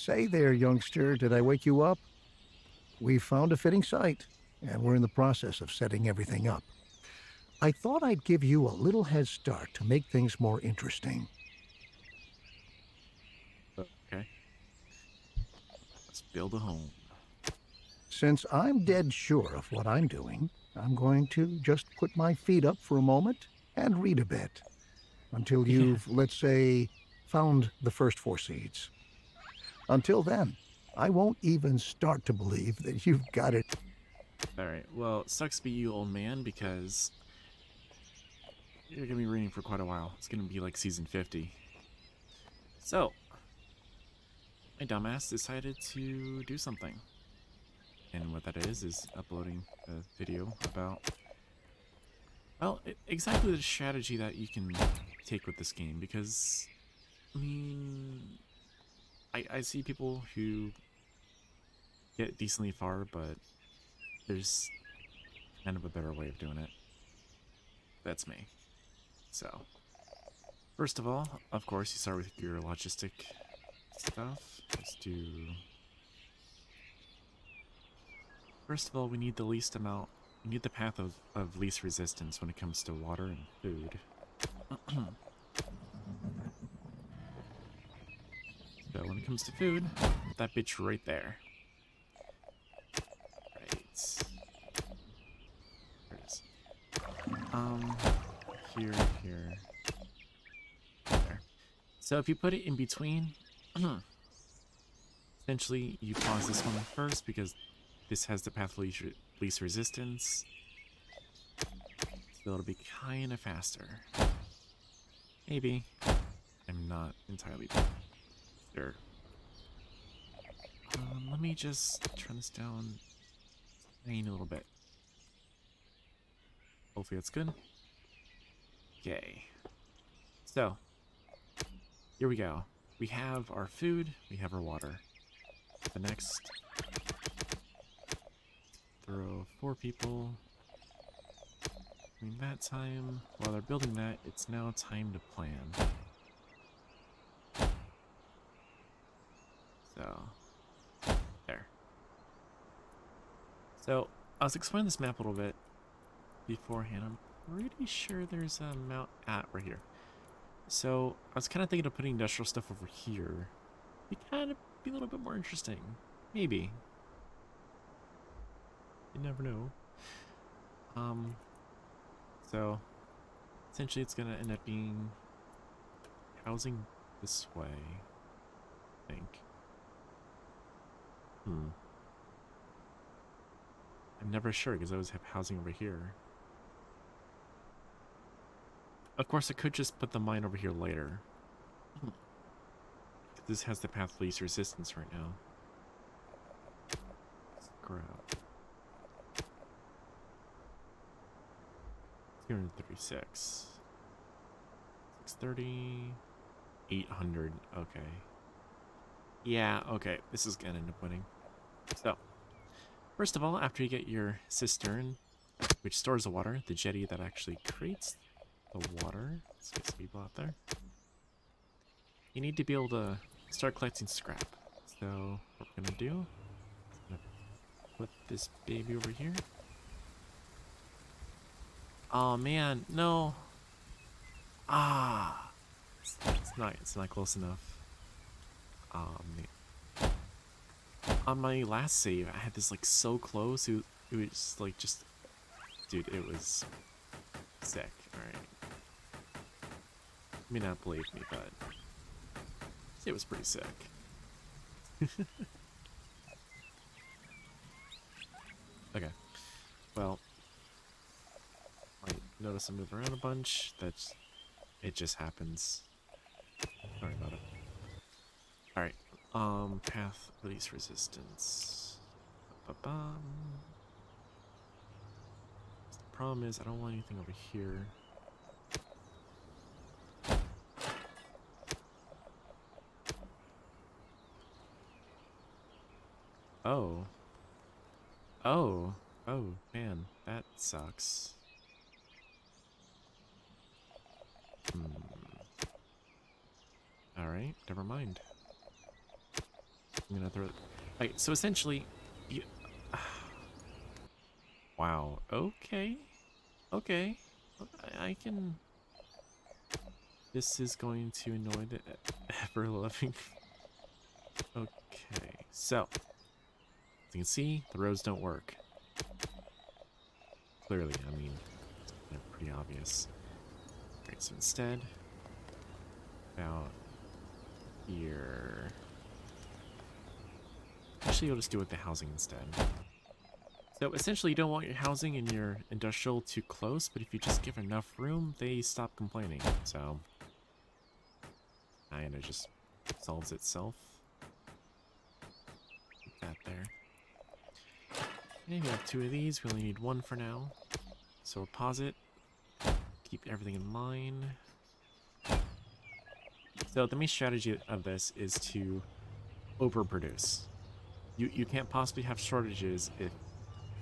Say there, youngster, did I wake you up? We've found a fitting site, and we're in the process of setting everything up. I thought I'd give you a little head start to make things more interesting. Okay, let's build a home. Since I'm dead sure of what I'm doing, I'm going to just put my feet up for a moment and read a bit until Yeah. you've, let's say, found the first four seeds. Until then, I won't even start to believe that you've got it. Alright, well, it sucks to be you, old man, because you're gonna be reading for quite a while. It's gonna be like season 50. So, my dumbass decided to do something. And what that is uploading a video about, well, exactly the strategy that you can take with this game. Because, I mean, I see people who get decently far, but there's kind of a better way of doing it. That's me. So, first of all, of course, you start with your logistic stuff. Let's do... First of all, we need the least amount... We need the path of least resistance when it comes to water and food. So when it comes to food, that bitch right there. Right. There it is. Um, here, here, there. So if you put it in between, essentially you pause this one first because this has the path of least resistance. So it'll be kind of faster. Maybe. I'm not entirely sure. Let me just turn this down a little bit. Hopefully that's good. Okay. So, here we go. We have our food, we have our water. The next, throw 4 people. In that time, while they're building that, it's now time to plan. So, there. So, I was exploring this map a little bit beforehand. I'm pretty sure there's a mount right here. So, I was kind of thinking of putting industrial stuff over here. It kind of be a little bit more interesting. Maybe. You never know. Um, so, essentially it's gonna end up being housing this way, I think. I'm never sure because I always have housing over here. Of course, I could just put the mine over here later. This has the path of least resistance right now. Scrap. 236. 630. 800. Okay. Yeah, okay. This is gonna end up winning. So, first of all, after you get your cistern, which stores the water, the jetty that actually creates the water, let's get some people out there, you need to be able to start collecting scrap. So, what we're gonna do, I'm gonna put this baby over here. Oh man, no. Ah, it's not close enough. Man. On my last save, I had this like so close. It was like just, dude, it was sick. All right, you may not believe me, but it was pretty sick. Okay, well, I notice I move around a bunch. It just happens. Sorry about it. All right, path release resistance. Ba-bum. The problem is I don't want anything over here. Oh. Oh. Oh, man. That sucks. Alright, never mind. I'm gonna throw it. Alright, so essentially, you. Wow. Okay. Okay. I can. This is going to annoy the ever loving. Okay. So, as you can see, the roads don't work. Clearly, I mean, they're pretty obvious. Alright, so instead, about here. Actually, I'll just do it with the housing instead. So essentially, you don't want your housing and your industrial too close, but if you just give enough room, they stop complaining. So, kind of just solves itself. Keep that there. And we have 2 of these. We only need 1 for now. So we'll pause it. Keep everything in line. So the main strategy of this is to overproduce. You can't possibly have shortages if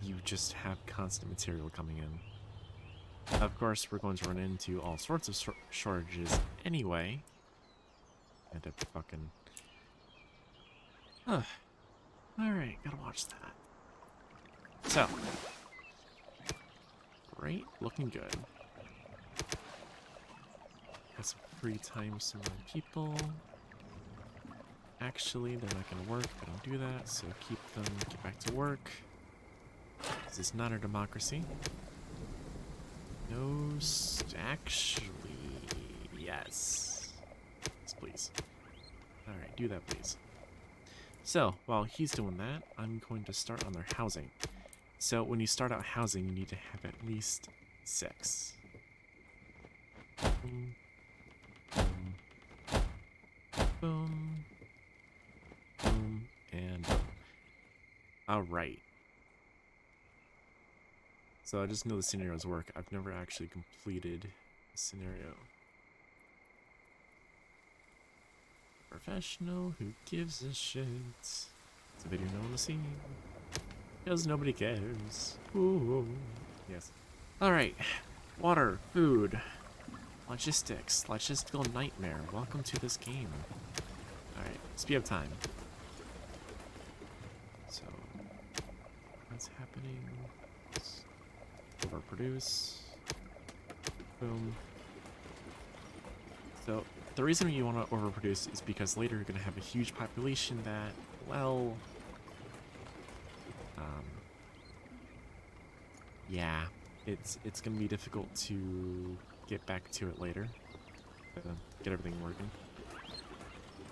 you just have constant material coming in. Of course, we're going to run into all sorts of shortages anyway. And to fucking... Alright, gotta watch that. So. Great, looking good. Got some free time, some more people. Actually, they're not gonna work if I don't do that, so keep them, get back to work. This is not a democracy. No, actually, yes. Yes, please. Alright, do that, please. So, while he's doing that, I'm going to start on their housing. So, when you start out housing, you need to have at least 6. Boom. Boom. Boom. Boom. And boom. Alright. So I just know the scenarios work. I've never actually completed a scenario. Professional, who gives a shit? It's a video no one will see. Because nobody cares. Ooh. Yes. Alright. Water, food, logistics, logistical nightmare. Welcome to this game. Alright, speed up time. So, what's happening? Overproduce. Boom. So the reason you want to overproduce is because later you're going to have a huge population that, well, yeah, it's going to be difficult to get back to it later, get everything working.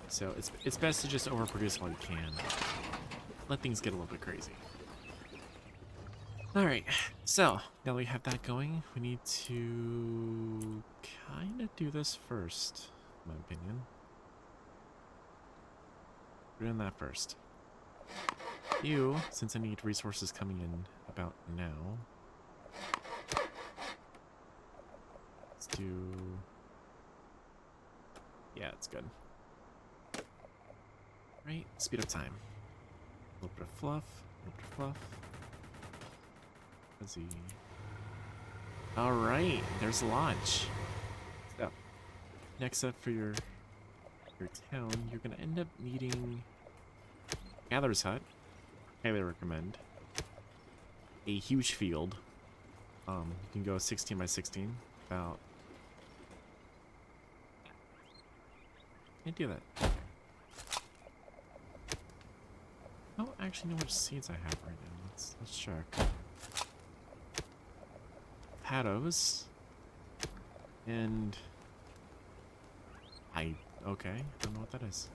So it's best to just overproduce while you can. Let things get a little bit crazy. Alright, so now that we have that going, we need to kind of do this first, in my opinion. We're doing that first. You, since I need resources coming in about now, let's do... yeah, it's good. Right, speed up time. A little bit of fluff, a little bit of fluff. Fuzzy. Alright, there's a launch. So, next up for your town, you're gonna end up needing Gatherer's Hut. Highly recommend. A huge field. You can go 16 by 16. About... can't do that. Okay. I don't actually know which seeds I have right now. Let's check. Patos. And... okay, don't know what that is.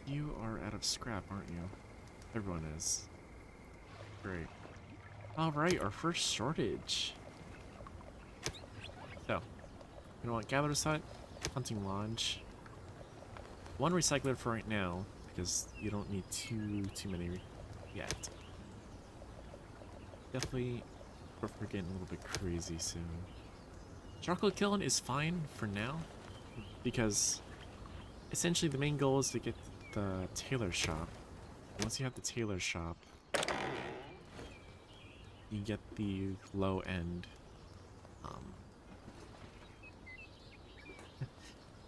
You are out of scrap, aren't you? Everyone is. Great. Alright, our first shortage. So, you know what? Gatherer's Hut, Hunting Lodge. 1 recycler for right now, because you don't need too many yet. Definitely, we're getting a little bit crazy soon. Chocolate kiln is fine for now, because essentially the main goal is to get the tailor shop. Once you have the tailor shop, you get the low end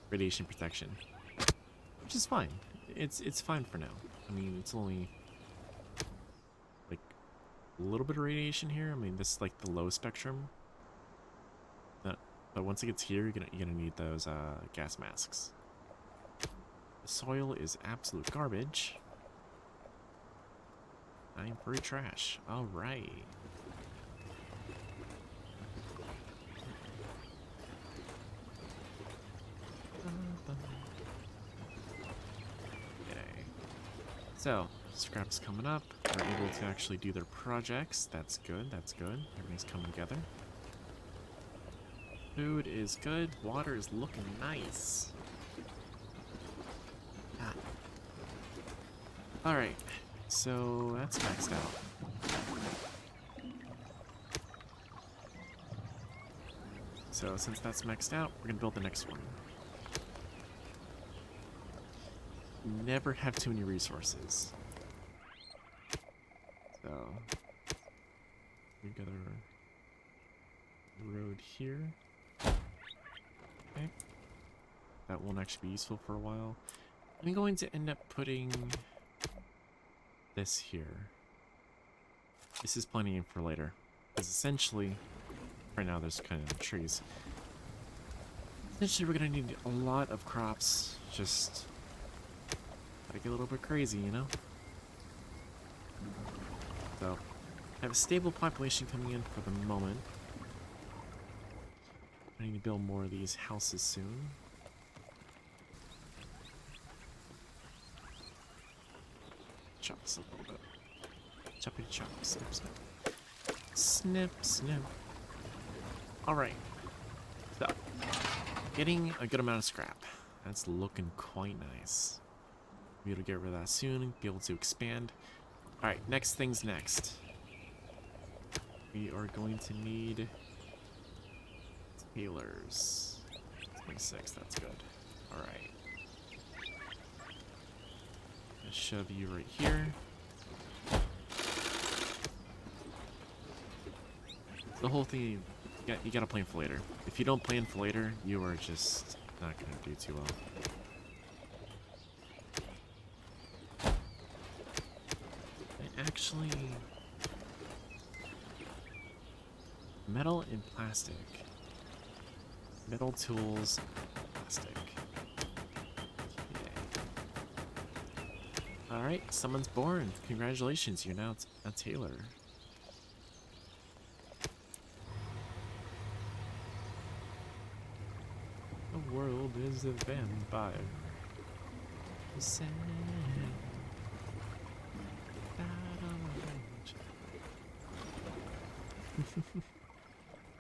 radiation protection. which is fine. It's fine for now. I mean, it's only like a little bit of radiation here. I mean, this is like the low spectrum. But once it gets here, you're gonna need those gas masks. The soil is absolute garbage. I'm free trash. All right. Okay. So, scrap's coming up. They're able to actually do their projects. That's good. That's good. Everything's coming together. Food is good. Water is looking nice. Ah. Alright. So, that's maxed out. So, since that's maxed out, we're gonna build the next one. Never have too many resources. So, we've got a road here. Okay. That won't actually be useful for a while. I'm going to end up putting this here. This is plenty for later. Because essentially, right now there's kind of trees. Essentially, we're going to need a lot of crops. Just gotta get a little bit crazy, you know? So, I have a stable population coming in for the moment. I need to build more of these houses soon. Chop this a little bit. Choppity chop, snip, snip. Snip, snip. Alright. So, getting a good amount of scrap. That's looking quite nice. Be able to get rid of that soon, be able to expand. Alright, next thing's next. We are going to need tailors. 26, that's good. Alright. Shove you right here. The whole thing, you gotta plan for later. If you don't plan for later, you are just not gonna do too well. Actually, metal and plastic. Metal tools, plastic. Okay. Alright, someone's born. Congratulations, you're now a tailor. The world is a vampire. Sad.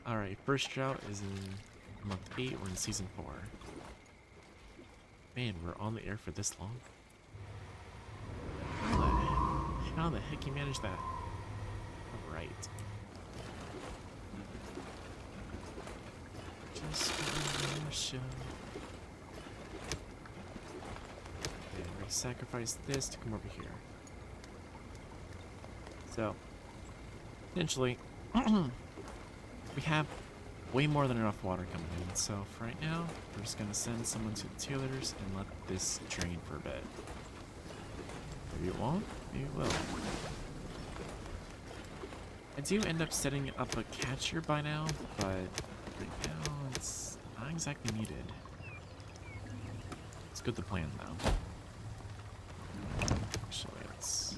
Alright, first drought is in month 8, we're in season 4. Man, we're on the air for this long? How the heck you manage that? Alright. Just one more show. And we sacrifice this to come over here. So, essentially, we have way more than enough water coming in, so for right now, we're just going to send someone to the tailors and let this drain for a bit. Maybe it won't, maybe it will. I do end up setting up a catcher by now, but right now it's not exactly needed. It's good to plan though. Actually, it's...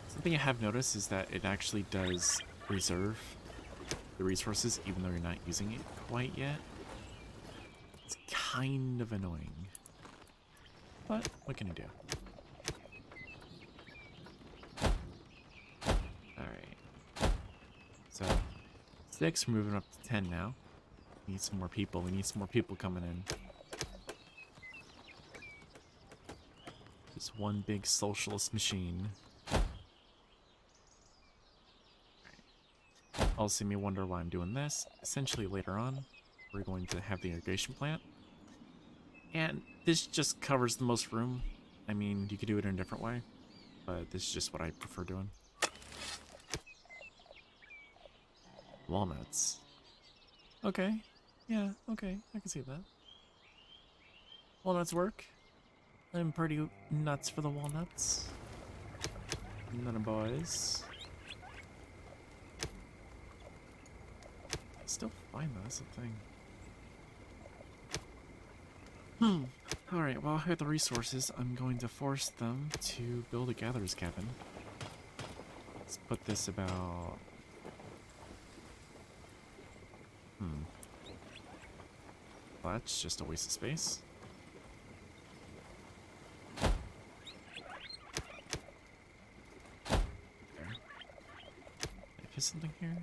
Something I have noticed is that it actually does reserve the resources even though you're not using it quite yet. It's kind of annoying. But what can you do? Alright. So 6, we're moving up to 10 now. We need some more people. We need some more people coming in. Just one big socialist machine. Also, you may wonder why I'm doing this. Essentially, later on, we're going to have the irrigation plant. And this just covers the most room. I mean, you could do it in a different way, but this is just what I prefer doing. Walnuts. Okay. Yeah, okay, I can see that. Walnuts work. I'm pretty nuts for the walnuts. None of boys. Still fine though, that's the thing. Alright, well, I have the resources. I'm going to force them to build a gatherer's cabin. Let's put this about... Well, that's just a waste of space. There. Did I miss something here?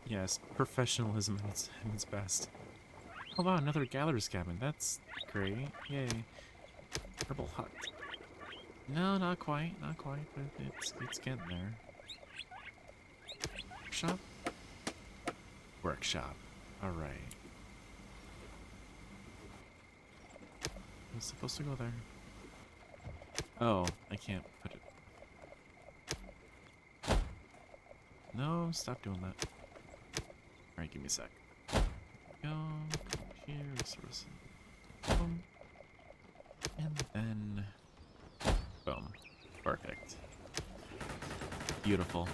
Yes, professionalism at its best. Oh wow, another gatherer's cabin. That's great. Yay. Purple hut. No, not quite, but it's getting there. Workshop? Workshop. Alright. I'm supposed to go there. Oh, I can't put it. No, stop doing that. Alright, give me a sec. Go, here, resources. Boom. And then... Boom. Perfect. Beautiful.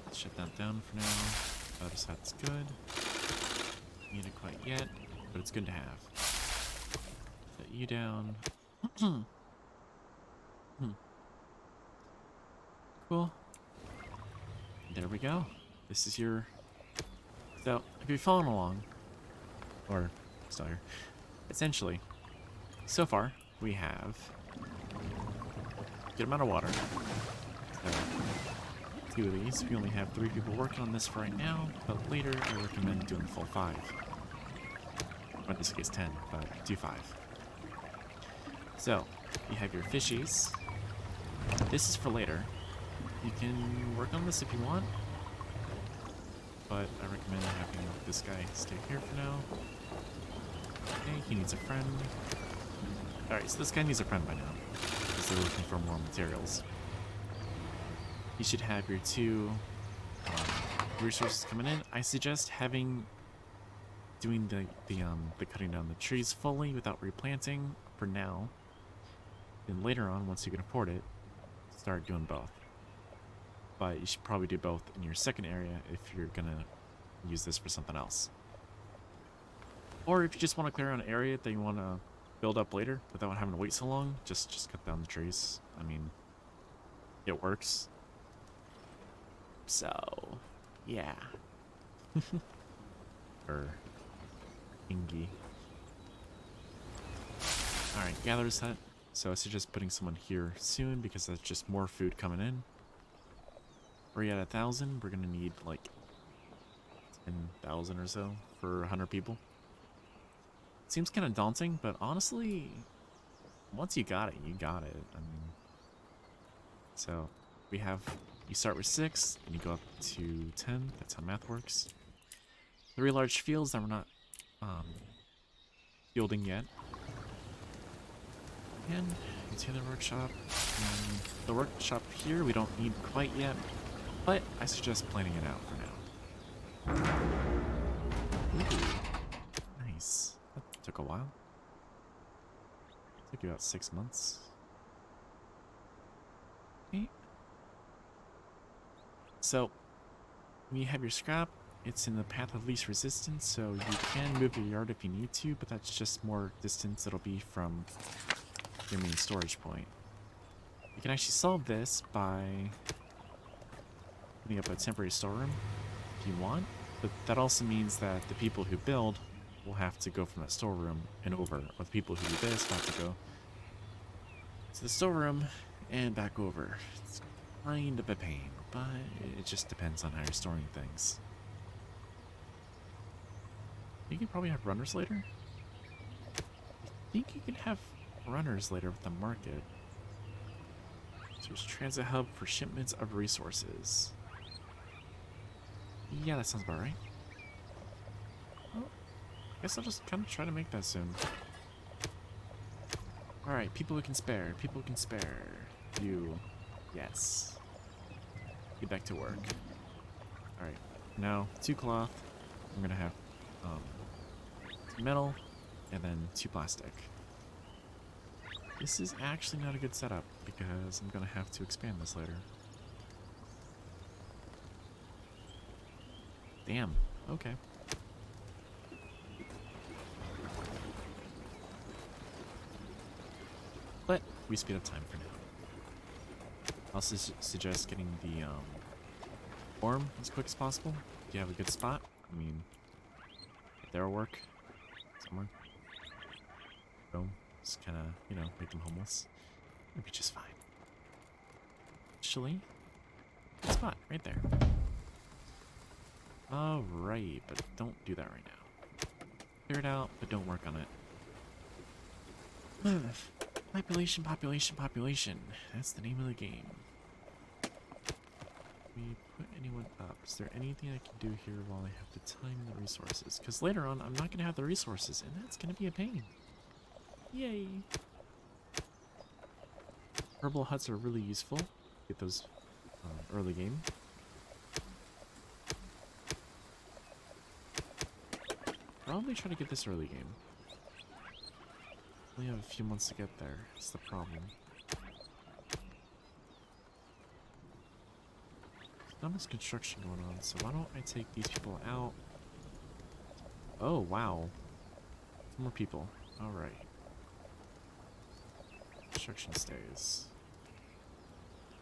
Let's shut that down for now. Other side's good. Need it quite yet, but it's good to have. Set you down. Cool. There we go. This is your... So, if you're following along, or still here, essentially, so far, we have a good amount of water. So, 2 of these. We only have 3 people working on this for right now, but later I recommend doing the full 5. Or in this case 10, but do 5. So, you have your fishies. This is for later. You can work on this if you want, but I recommend having this guy stay here for now. Okay, he needs a friend. Alright, so this guy needs a friend by now, because they're looking for more materials. You should have your 2 resources coming in. I suggest doing the cutting down the trees fully without replanting for now. Then later on, once you can afford it, start doing both. But you should probably do both in your second area if you're gonna use this for something else. Or if you just want to clear out an area that you want to build up later without having to wait so long, just cut down the trees. I mean, it works. So, yeah. Or Ingy. Alright, gatherer's hut. So I suggest putting someone here soon because that's just more food coming in. We're at 1,000. We're gonna need like 10,000 or so for 100 people. Seems kind of daunting, but honestly, once you got it, you got it. I mean, so you start with 6, and you go up to 10. That's how math works. 3 large fields that we're not fielding yet. And into the workshop. And the workshop here we don't need quite yet, but I suggest planning it out for now. Ooh, nice. That took a while. Took you about 6 months. Okay. So, when you have your scrap, it's in the path of least resistance, so you can move your yard if you need to, but that's just more distance it'll be from your main storage point. You can actually solve this by putting up a temporary storeroom if you want, but that also means that the people who build will have to go from that storeroom and over, or the people who do this will have to go to the storeroom and back over. It's kind of a pain, but it just depends on how you're storing things. You can probably have runners later. I think you can have runners later with the market. So there's transit hub for shipments of resources. Yeah, that sounds about right. Well, I guess I'll just kind of try to make that soon. Alright, people who can spare. People who can spare. You. Yes. Get back to work. Alright, now 2 cloth. I'm gonna have 2 metal and then 2 plastic. This is actually not a good setup because I'm gonna have to expand this later. Damn, okay. But we speed up time for now. I'll suggest getting the form as quick as possible. If you have a good spot, I mean, if there'll work somewhere. Boom. Just kind of, you know, make them homeless. It'll be just fine. Actually, good spot right there. Alright, but don't do that right now. Clear it out, but don't work on it. Population, population, population. That's the name of the game. We put anyone up. Is there anything I can do here while I have the time and the resources? Because later on, I'm not going to have the resources, and that's going to be a pain. Yay! Herbal huts are really useful. Get those early game. Probably try to get this early game. Only have a few months to get there. That's the problem. There's not much construction going on, so why don't I take these people out? Oh, wow. Some more people. Alright. Construction stays.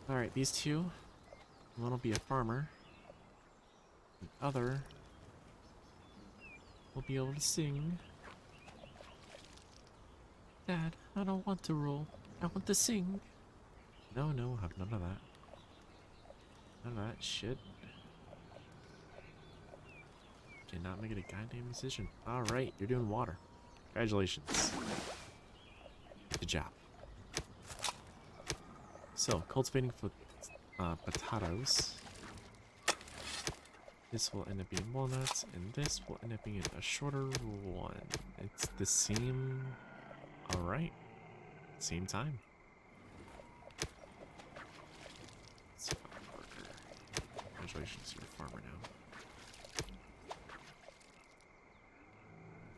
Alright, these two. One will be a farmer. The other will be able to sing. Dad, I don't want to roll. I want to sing. No, no, have none of that. None of that shit. Cannot make it a goddamn decision. Alright, you're doing water. Congratulations. Good job. So, cultivating for potatoes. This will end up being walnuts, and this will end up being a shorter one. It's the same. Alright. Same time. Let's find a worker. Congratulations, you're a farmer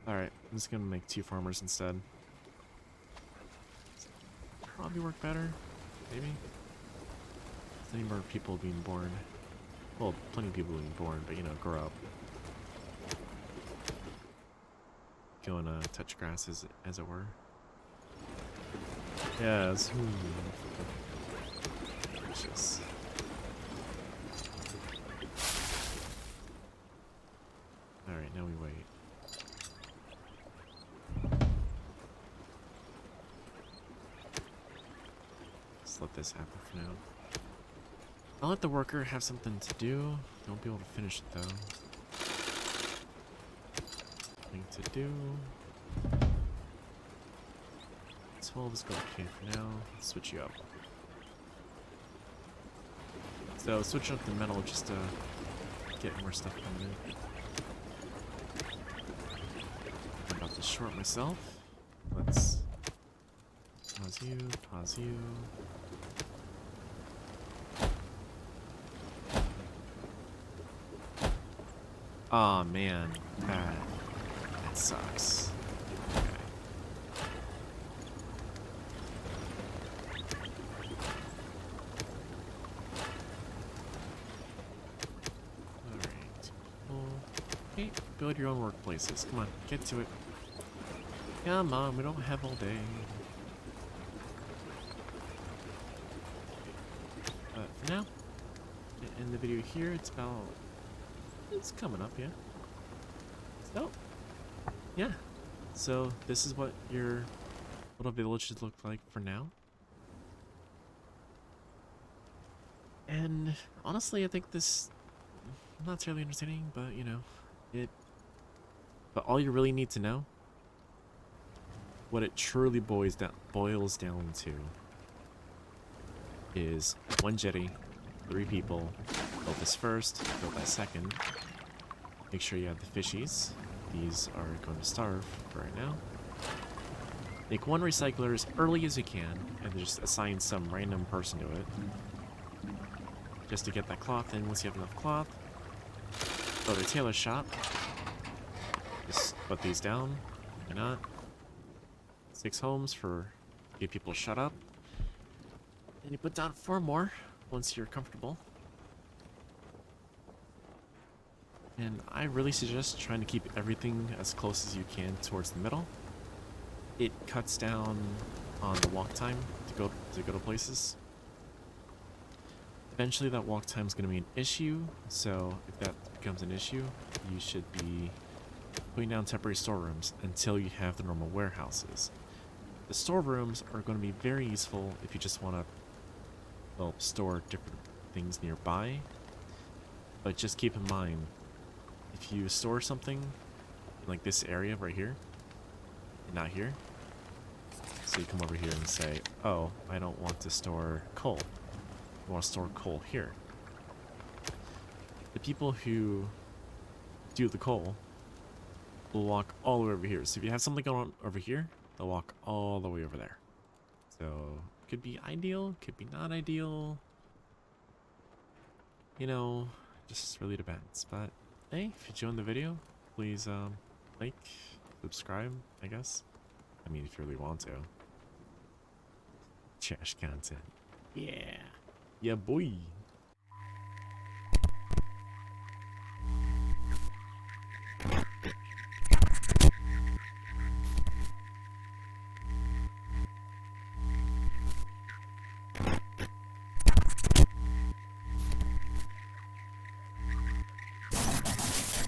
now. Alright, I'm just gonna make 2 farmers instead. Probably work better. Maybe. There's any more people being born. Well, plenty of people being born, but you know, grow up. Go and touch grass as it were. Yes. Delicious. Alright, now we wait. Let's let this happen for now. I'll let the worker have something to do. Don't be able to finish it though. Thing to do. 12 is okay for now. Let's switch you up. So switching up the metal just to get more stuff coming in. I'm about to short myself. Let's pause you, pause you. Aw, man, that sucks. Okay. Alright. Okay, build your own workplaces. Come on, get to it. Come on, we don't have all day. But for now, in the video here, it's coming up, yeah. So, yeah. So this is what your little villages look like for now. And honestly, I think this not terribly entertaining, but you know, but all you really need to know, what it truly boils down to, is 1 jetty, 3 people. Build this first, build that second. Make sure you have the fishies. These are going to starve for right now. Make 1 recycler as early as you can, and just assign some random person to it. Just to get that cloth in once you have enough cloth. build a tailor shop. Just put these down. Why not? 6 homes for get people shut up. And you put down 4 more once you're comfortable. And I really suggest trying to keep everything as close as you can towards the middle. It cuts down on the walk time to go to places. Eventually that walk time is going to be an issue, so if that becomes an issue, you should be putting down temporary storerooms until you have the normal warehouses. The storerooms are going to be very useful if you just want to, well, store different things nearby. But just keep in mind, if you store something in like this area right here, and not here, so you come over here and say, oh, I don't want to store coal. I want to store coal here. The people who do the coal will walk all the way over here. So if you have something going on over here, they'll walk all the way over there. So could be ideal, could be not ideal. You know, just really depends. But hey, if you enjoyed the video, please like, subscribe, I guess. I mean, if you really want to. Trash content. Yeah. Yeah, boy.